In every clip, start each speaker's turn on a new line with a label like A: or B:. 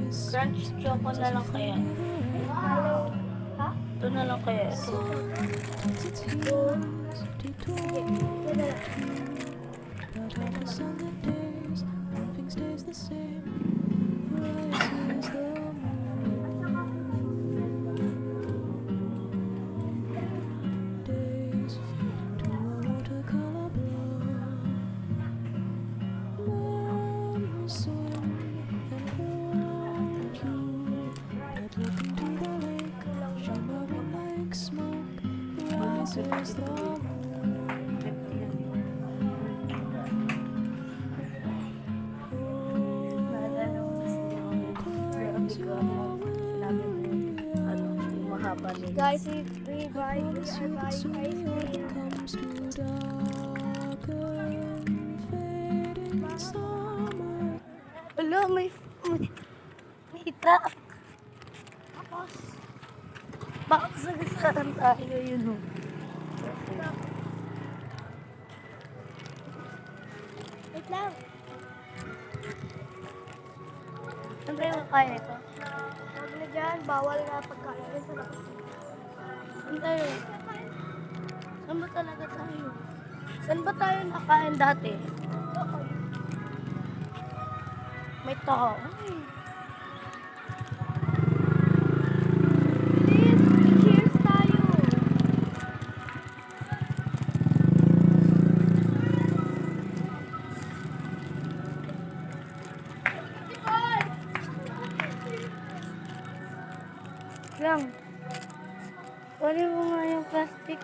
A: Crunch choco na lang kaya.
B: Ha?
A: Ito na lang kaya. Ito.
B: Sige, yan na lang. Guys, we are buying ice cream.
A: Wala, may truck.
B: Tapos,
A: Baka sagasaan tayo yun. Oh.
B: wait lang.
A: Saan tayo kakain ito?
B: Huwag na dyan, bawal na pagkain sa labas.
A: Saan tayo? Saan ba talaga tayo? Saan ba tayo nakain dati? May tao. Ay.
B: Please, cheers tayo.
A: Lang. Kunin mo nga yung plastic.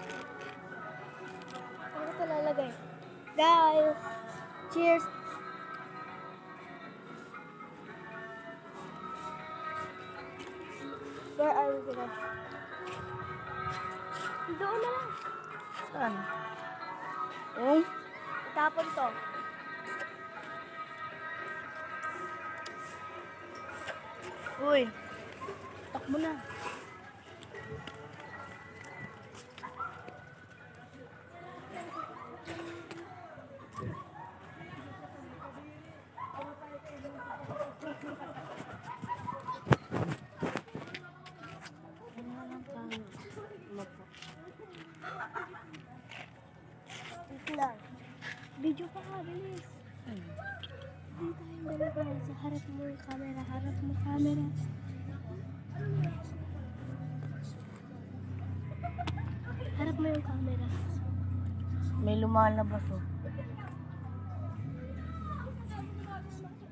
B: Ano ko lalagay? Guys, cheers. Where are we gonna? Doon na lang.
A: Saan? Oh?
B: Itapon to.
A: Uy. Takbo na.
B: Wait lang. Video pa ka, bilis. Hindi tayong dalawa. Sa harap mo yung camera. Harap mo camera. Harap mo yung camera.
A: May lumalabas oh.